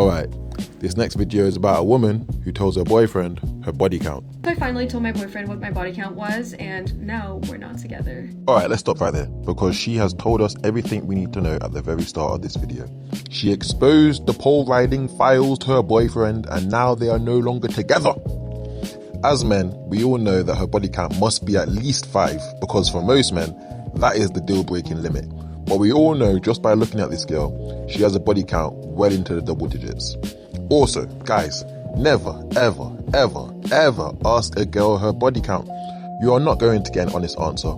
Alright, this next video is about a woman who tells her boyfriend her body count. I finally told my boyfriend what my body count was, and now we're not together. Alright, let's stop right there, because she has told us everything we need to know at the very start of this video. She exposed the pole riding files to her boyfriend, and now they are no longer together. As men, we all know that her body count must be at least 5, because for most men, that is the deal-breaking limit. But we all know just by looking at this girl, she has a body count well into the double digits. Also, guys, never, ever, ever, ever ask a girl her body count. You are not going to get an honest answer.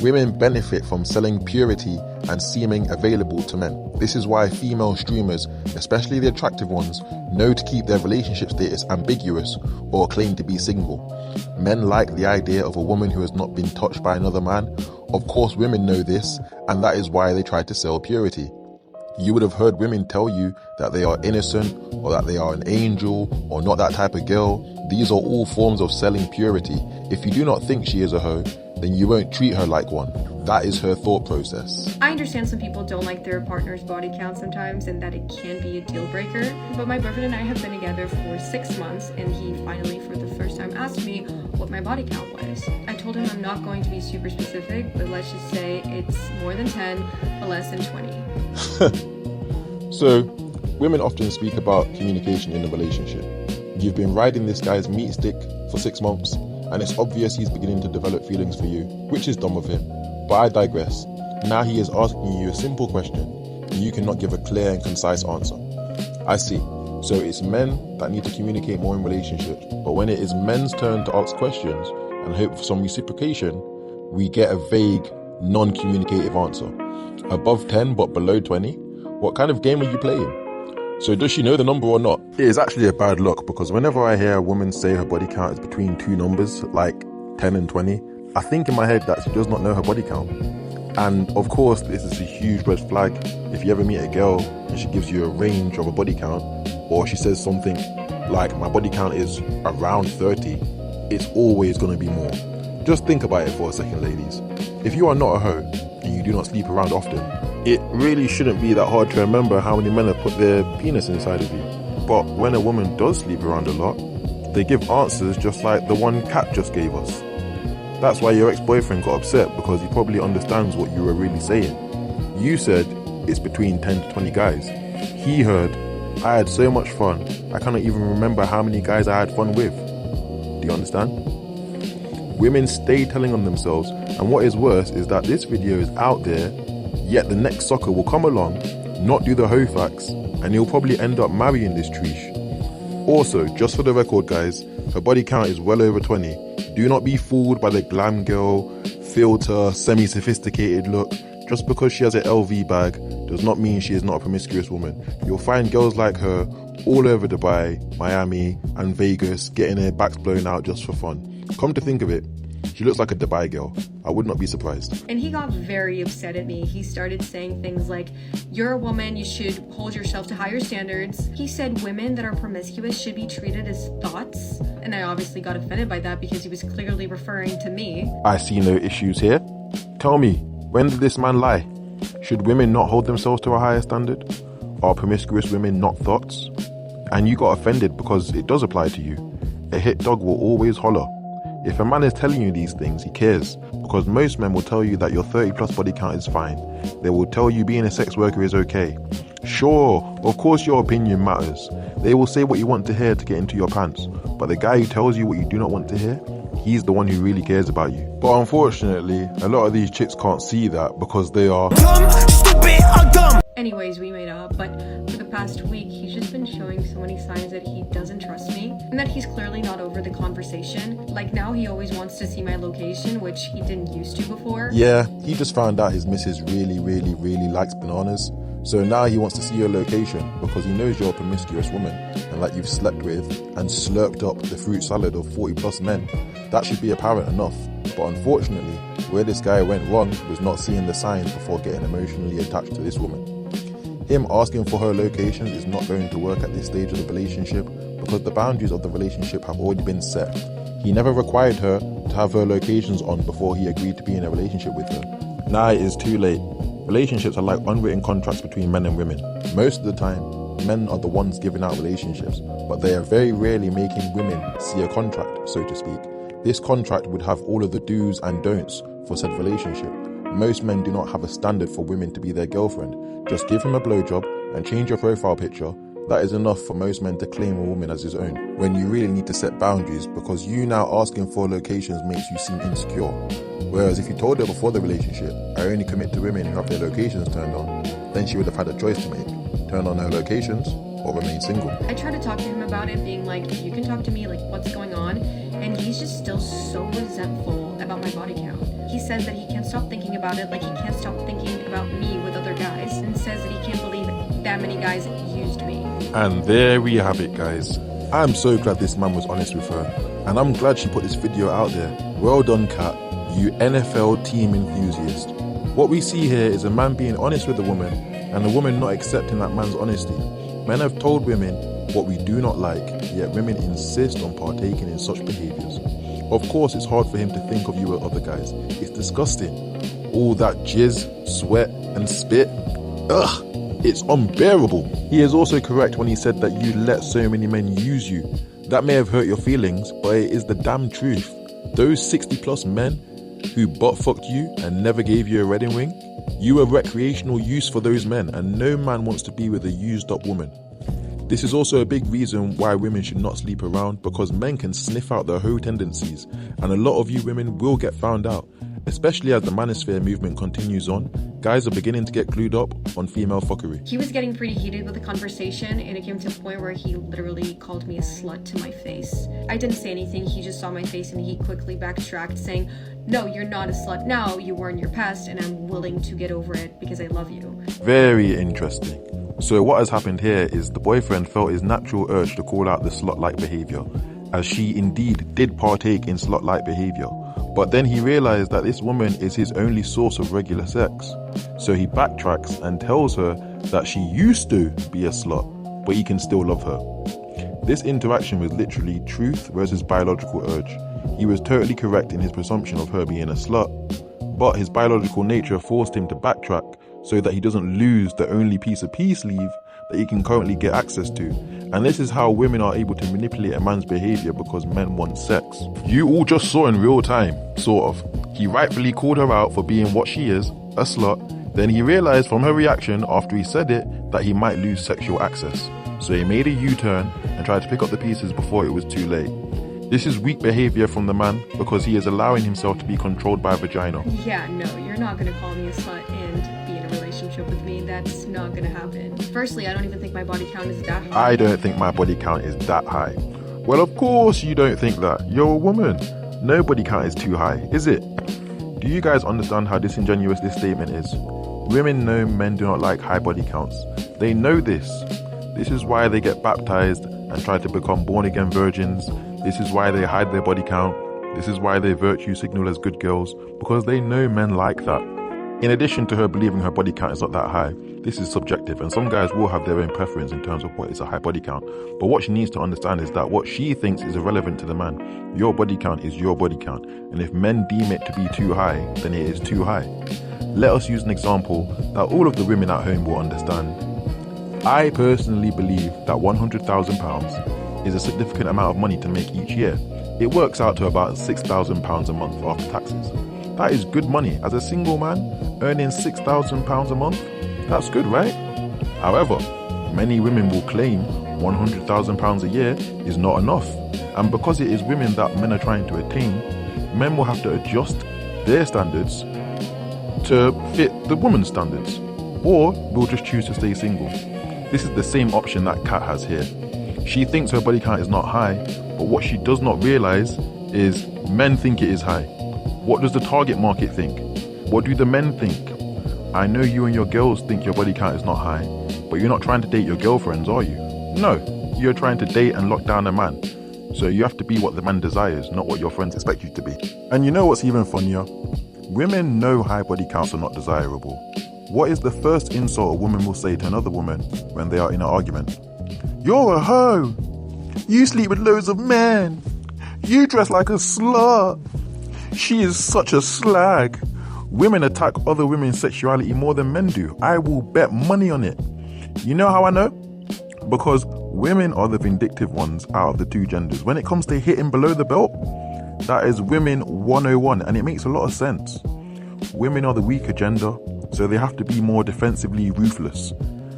Women benefit from selling purity and seeming available to men. This is why female streamers, especially the attractive ones, know to keep their relationship status ambiguous or claim to be single. Men like the idea of a woman who has not been touched by another man. Of course, women know this, and that is why they try to sell purity. You would have heard women tell you that they are innocent, or that they are an angel, or not that type of girl. These are all forms of selling purity. If you do not think she is a hoe, then you won't treat her like one. That is her thought process. I understand some people don't like their partner's body count sometimes, and that it can be a deal breaker. But my boyfriend and I have been together for 6 months, and he finally, for the first time, asked me what my body count was. I told him I'm not going to be super specific, but let's just say it's more than 10, but less than 20. So, women often speak about communication in a relationship. You've been riding this guy's meat stick for 6 months, and it's obvious he's beginning to develop feelings for you, which is dumb of him. But I digress. Now he is asking you a simple question, and you cannot give a clear and concise answer. I see. So it's men that need to communicate more in relationships, but when it is men's turn to ask questions and hope for some reciprocation, we get a vague, non-communicative answer. Above 10 but below 20? What kind of game are you playing? So does she know the number or not? It is actually a bad look, because whenever I hear a woman say her body count is between 2 numbers, like 10 and 20, I think in my head that she does not know her body count. And of course, this is a huge red flag. If you ever meet a girl and she gives you a range of a body count, or she says something like, my body count is around 30, it's always going to be more. Just think about it for a second, ladies. If you are not a hoe and you do not sleep around often, it really shouldn't be that hard to remember how many men have put their penis inside of you. But when a woman does sleep around a lot, they give answers just like the one Kat just gave us. That's why your ex-boyfriend got upset, because he probably understands what you were really saying. You said it's between 10 to 20 guys. He heard, I had so much fun, I cannot even remember how many guys I had fun with. Do you understand? Women stay telling on themselves, and what is worse is that this video is out there, yet the next sucker will come along, not do the hoe facts, and he'll probably end up marrying this treesh. Also, just for the record guys, her body count is well over 20. Do not be fooled by the glam girl, filter, semi-sophisticated look. Just because she has an LV bag does not mean she is not a promiscuous woman. You'll find girls like her all over Dubai, Miami and Vegas getting their backs blown out just for fun. Come to think of it, she looks like a Dubai girl. I would not be surprised. And he got very upset at me. He started saying things like, you're a woman, you should hold yourself to higher standards. He said women that are promiscuous should be treated as thoughts. And I obviously got offended by that because he was clearly referring to me. I see no issues here. Tell me, when did this man lie? Should women not hold themselves to a higher standard? Are promiscuous women not thoughts? And you got offended because it does apply to you. A hit dog will always holler. If a man is telling you these things, he cares, because most men will tell you that your 30 plus body count is fine. They will tell you being a sex worker is okay. Sure, of course your opinion matters. They will say what you want to hear to get into your pants, but the guy who tells you what you do not want to hear, he's the one who really cares about you. But unfortunately, a lot of these chicks can't see that because they are dumb, stupid, or dumb. Anyways, we made up, but for the past week, he's just been showing so many signs that he doesn't trust me, and that he's clearly not over the conversation. Like now he always wants to see my location, which he didn't used to before. Yeah, he just found out his missus really likes bananas. So now he wants to see your location because he knows you're a promiscuous woman and that you've slept with and slurped up the fruit salad of 40 plus men. That should be apparent enough. But unfortunately, where this guy went wrong was not seeing the signs before getting emotionally attached to this woman. Him asking for her location is not going to work at this stage of the relationship because the boundaries of the relationship have already been set. He never required her to have her locations on before he agreed to be in a relationship with her. Now it is too late. Relationships are like unwritten contracts between men and women. Most of the time, men are the ones giving out relationships, but they are very rarely making women see a contract, so to speak. This contract would have all of the do's and don'ts for said relationship. Most men do not have a standard for women to be their girlfriend. Just give him a blowjob and change your profile picture. That is enough for most men to claim a woman as his own, when you really need to set boundaries, because you now asking for locations makes you seem insecure. Whereas if you told her before the relationship, I only commit to women who have their locations turned on, then she would have had a choice to make: turn on her locations or remain single. I tried to talk to him about it, being like, you can talk to me, like, what's going on? And he's just still so resentful about my body count. He says that he can't stop thinking about it, like he can't stop thinking about me with other guys, and says that he can't believe that many guys used me. And there we have it, guys. I'm so glad this man was honest with her, and I'm glad she put this video out there. Well done, Kat, you NFL team enthusiast. What we see here is a man being honest with a woman, and a woman not accepting that man's honesty. Men have told women what we do not like, yet women insist on partaking in such behaviours. Of course, it's hard for him to think of you with other guys. It's disgusting. All that jizz, sweat and spit. Ugh, it's unbearable. He is also correct when he said that you let so many men use you. That may have hurt your feelings, but it is the damn truth. Those 60 plus men who butt fucked you and never gave you a wedding ring, you were recreational use for those men, and no man wants to be with a used up woman. This is also a big reason why women should not sleep around, because men can sniff out their hoe tendencies, and a lot of you women will get found out. Especially as the manosphere movement continues on, guys are beginning to get glued up on female fuckery. He was getting pretty heated with the conversation, and it came to a point where he literally called me a slut to my face. I didn't say anything, he just saw my face and he quickly backtracked, saying, "No, you're not a slut now, you were in your past, and I'm willing to get over it because I love you." Very interesting. So what has happened here is the boyfriend felt his natural urge to call out the slut-like behaviour, as she indeed did partake in slut-like behaviour. But then he realized that this woman is his only source of regular sex. So he backtracks and tells her that she used to be a slut, but he can still love her. This interaction was literally truth versus biological urge. He was totally correct in his presumption of her being a slut, but his biological nature forced him to backtrack so that he doesn't lose the only piece of peace leave that he can currently get access to. And this is how women are able to manipulate a man's behaviour, because men want sex. You all just saw in real time, sort of. He rightfully called her out for being what she is, a slut. Then he realised from her reaction after he said it that he might lose sexual access. So he made a U-turn and tried to pick up the pieces before it was too late. This is weak behaviour from the man, because he is allowing himself to be controlled by a vagina. Yeah, no, you're not gonna call me a slut and be in a relationship with me. That's not gonna happen. Firstly, I don't even think my body count is that high. I don't think my body count is that high. Well, of course you don't think that. You're a woman. No body count is too high, is it? Do you guys understand how disingenuous this statement is? Women know men do not like high body counts. They know this. This is why they get baptized and try to become born again virgins. This is why they hide their body count. This is why they virtue signal as good girls, because they know men like that. In addition to her believing her body count is not that high, this is subjective, and some guys will have their own preference in terms of what is a high body count. But what she needs to understand is that what she thinks is irrelevant to the man. Your body count is your body count, and if men deem it to be too high, then it is too high. Let us use an example that all of the women at home will understand. I personally believe that £100,000 is a significant amount of money to make each year. It works out to about £6,000 a month after taxes. That is good money. As a single man, earning £6,000 a month, that's good, right? However, many women will claim £100,000 a year is not enough. And because it is women that men are trying to attain, men will have to adjust their standards to fit the woman's standards, or will just choose to stay single. This is the same option that Kat has here. She thinks her body count is not high, but what she does not realise is men think it is high. What does the target market think? What do the men think? I know you and your girls think your body count is not high, but you're not trying to date your girlfriends, are you? No, you're trying to date and lock down a man. So you have to be what the man desires, not what your friends expect you to be. And you know what's even funnier? Women know high body counts are not desirable. What is the first insult a woman will say to another woman when they are in an argument? You're a hoe. You sleep with loads of men. You dress like a slut. She is such a slag. Women attack other women's sexuality more than men do. I will bet money on it. You know how I know? Because women are the vindictive ones out of the two genders. When it comes to hitting below the belt, that is women 101, and it makes a lot of sense. Women are the weaker gender, so they have to be more defensively ruthless.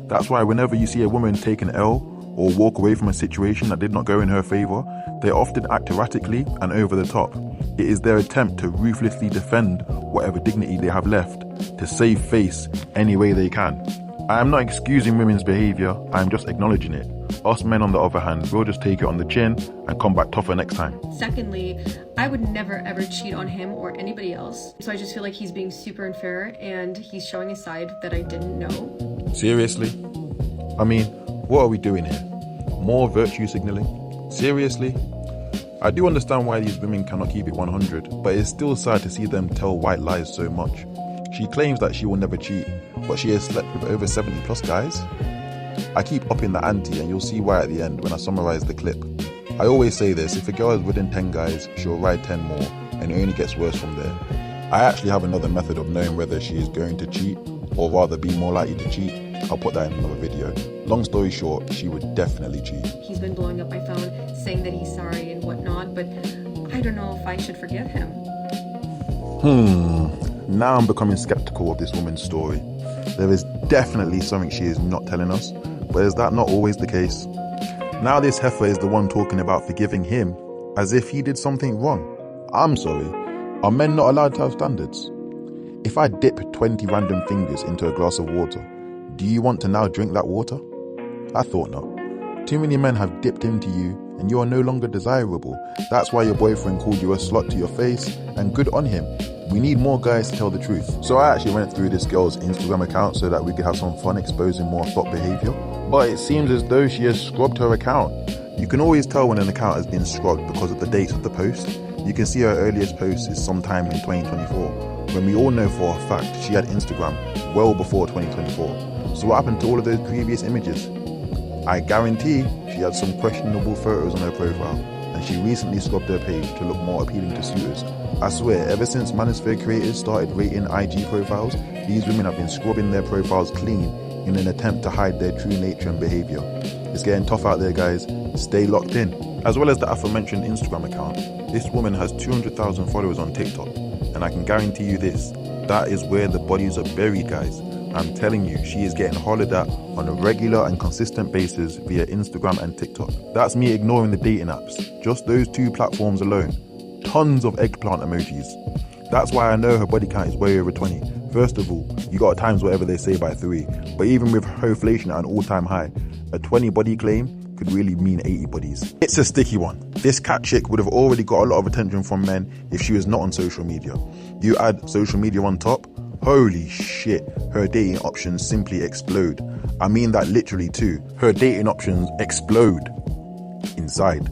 That's why whenever you see a woman take an L or walk away from a situation that did not go in her favour, they often act erratically and over the top. It is their attempt to ruthlessly defend whatever dignity they have left, to save face any way they can. I am not excusing women's behaviour, I am just acknowledging it. Us men, on the other hand, we'll just take it on the chin and come back tougher next time. Secondly, I would never ever cheat on him or anybody else. So I just feel like he's being super unfair and he's showing a side that I didn't know. Seriously? I mean, what are we doing here? More virtue signalling? Seriously? I do understand why these women cannot keep it 100, but it's still sad to see them tell white lies so much. She claims that she will never cheat, but she has slept with over 70 plus guys. I keep upping the ante and you'll see why at the end when I summarise the clip. I always say this, if a girl is within 10 guys, she'll ride 10 more, and it only gets worse from there. I actually have another method of knowing whether she is going to cheat, or rather be more likely to cheat. I'll put that in another video. Long story short, she would definitely cheat. He's been blowing up my phone, saying that he's sorry and whatnot, but I don't know if I should forgive him. Now I'm becoming skeptical of this woman's story. There is definitely something she is not telling us, but is that not always the case? Now this heifer is the one talking about forgiving him, as if he did something wrong. I'm sorry, are men not allowed to have standards? If I dip 20 random fingers into a glass of water, do you want to now drink that water? I thought not. Too many men have dipped into you and you are no longer desirable. That's why your boyfriend called you a slut to your face, and good on him. We need more guys to tell the truth. So I actually went through this girl's Instagram account so that we could have some fun exposing more thought behaviour. But it seems as though she has scrubbed her account. You can always tell when an account has been scrubbed because of the dates of the post. You can see her earliest post is sometime in 2024, when we all know for a fact she had Instagram well before 2024. So what happened to all of those previous images? I guarantee she had some questionable photos on her profile, and she recently scrubbed her page to look more appealing to suitors. I swear, ever since manosphere creators started rating IG profiles, these women have been scrubbing their profiles clean in an attempt to hide their true nature and behaviour. It's getting tough out there, guys. Stay locked in. As well as the aforementioned Instagram account, this woman has 200,000 followers on TikTok, and I can guarantee you this, that is where the bodies are buried, guys. I'm telling you, she is getting hollered at on a regular and consistent basis via Instagram and TikTok. That's me ignoring the dating apps. Just those two platforms alone. Tons of eggplant emojis. That's why I know her body count is way over 20. First of all, you got times whatever they say by 3. But even with her inflation at an all-time high, a 20 body claim could really mean 80 bodies. It's a sticky one. This cat chick would have already got a lot of attention from men if she was not on social media. You add social media on top, holy shit, her dating options simply explode. I mean that literally too. Her dating options explode inside.